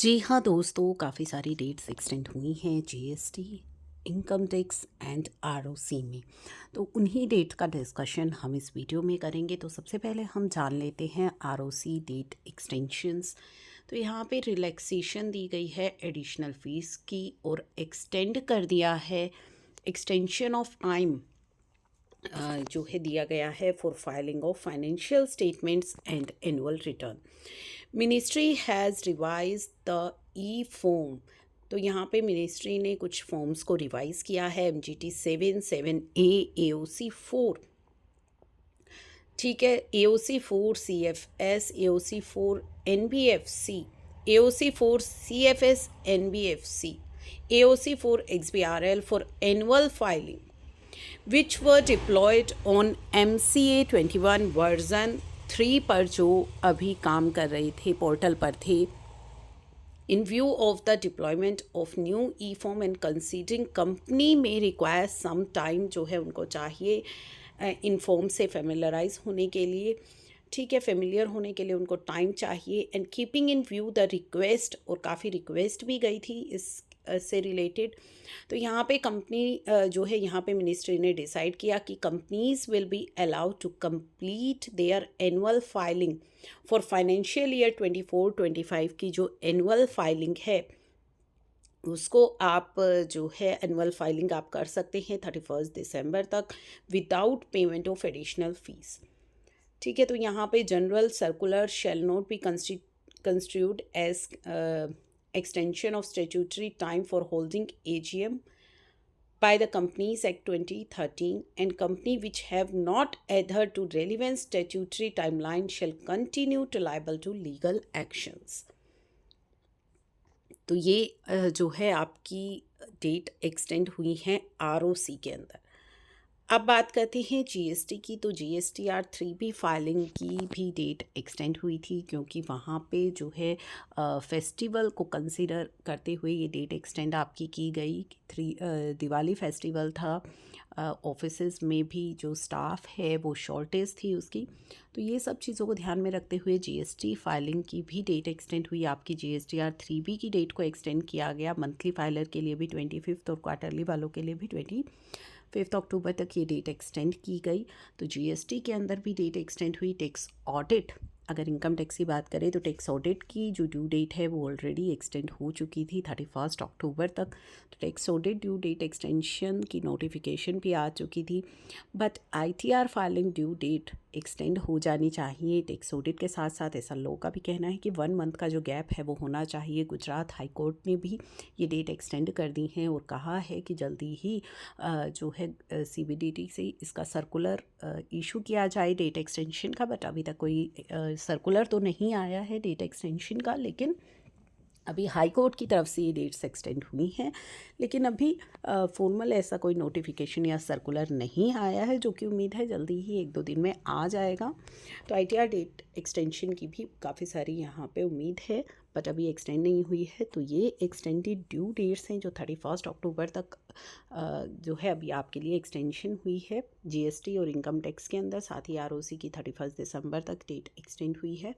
जी हाँ दोस्तों, काफ़ी सारी डेट्स एक्सटेंड हुई हैं GST, income tax and ROC में। तो उन्हीं डेट का डिस्कशन हम इस वीडियो में करेंगे। तो सबसे पहले हम जान लेते हैं आरओसी डेट एक्सटेंशंस। तो यहाँ पे रिलैक्सेशन दी गई है एडिशनल फीस की और एक्सटेंड कर दिया है एक्सटेंशन ऑफ टाइम जो है दिया गया है for filing of financial statements and annual return. Ministry has revise the E form. तो यहाँ पे मिनिस्ट्री ने कुछ फॉर्म्स को रिवाइज किया है। MGT 7 AOC 4, ठीक है, AOC 4 CFS, AOC 4 NBFC, AOC 4 CFS NBFC, AOC 4 XBRL for annual filing, which were deployed on MCA 21 version 3 पर जो अभी काम कर रहे थे, पोर्टल पर थे। In view of the deployment of new e-form and considering company may require some time, जो है उनको चाहिए इन फॉर्म से फेमिलराइज होने के लिए, ठीक है, फेमिलियर होने के लिए उनको टाइम चाहिए। And keeping in view the request, और काफ़ी रिक्वेस्ट भी गई थी इस से रिलेटेड। तो यहाँ पे कंपनी जो है, यहाँ पे मिनिस्ट्री ने डिसाइड किया कि companies will be allowed to complete their annual filing for financial year 24-25 की जो एनुअल फाइलिंग है उसको आप जो है एनुअल फाइलिंग आप कर सकते हैं 31 दिसंबर तक without payment of additional fees. ठीक है, तो यहाँ पे general circular shall not be construed as extension of statutory time for holding AGM by the Companies Act 2013, and company which have not adhered to relevant statutory timeline shall continue to liable to legal actions। तो ये जो है आपकी date extend हुई है ROC के अंदर। अब बात करते हैं जीएसटी की। तो GSTR 3B फाइलिंग की भी डेट एक्सटेंड हुई थी, क्योंकि वहाँ पे जो है फेस्टिवल को कंसीडर करते हुए ये डेट एक्सटेंड आपकी की गई। दिवाली फेस्टिवल था, ऑफिसेज में भी जो स्टाफ है वो शॉर्टेज थी उसकी। तो ये सब चीज़ों को ध्यान में रखते हुए GST फाइलिंग की भी डेट एक्सटेंड हुई। आपकी GSTR 3B की डेट को एक्सटेंड किया गया। मंथली फाइलर के लिए भी 25 और क्वार्टरली वालों के लिए भी 25 अक्टूबर तक ये डेट एक्सटेंड की गई। तो जीएसटी के अंदर भी डेट एक्सटेंड हुई। टैक्स ऑडिट, अगर इनकम टैक्स की बात करें तो टैक्स ऑडिट की जो ड्यू डेट है वो ऑलरेडी एक्सटेंड हो चुकी थी 31 अक्टूबर तक। तो tax audit due date extension की नोटिफिकेशन भी आ चुकी थी। But ITR filing due date extend हो जानी चाहिए टैक्स ऑडिट के साथ साथ। ऐसा लोगों का भी कहना है कि 1 मंथ का जो गैप है वो होना चाहिए। गुजरात हाई कोर्ट ने भी ये डेट एक्सटेंड कर दी है और कहा है कि जल्दी ही जो है CBDT से इसका सर्कुलर इशू किया जाए डेट एक्सटेंशन का। बट अभी तक कोई सर्कुलर तो नहीं आया है डेट एक्सटेंशन का, लेकिन अभी हाई कोर्ट की तरफ से ये डेट्स एक्सटेंड हुई हैं। लेकिन अभी फॉर्मल ऐसा कोई नोटिफिकेशन या सर्कुलर नहीं आया है, जो कि उम्मीद है जल्दी ही 1-2 दिन में आ जाएगा। तो ITR डेट एक्सटेंशन की भी काफ़ी सारी यहाँ पे उम्मीद है, बट अभी एक्सटेंड नहीं हुई है। तो ये एक्सटेंडेड ड्यू डेट्स हैं जो 31 अक्टूबर तक जो है अभी आपके लिए एक्सटेंशन हुई है GST और इनकम टैक्स के अंदर। साथ ही ROC की 31 दिसंबर तक डेट एक्सटेंड हुई है।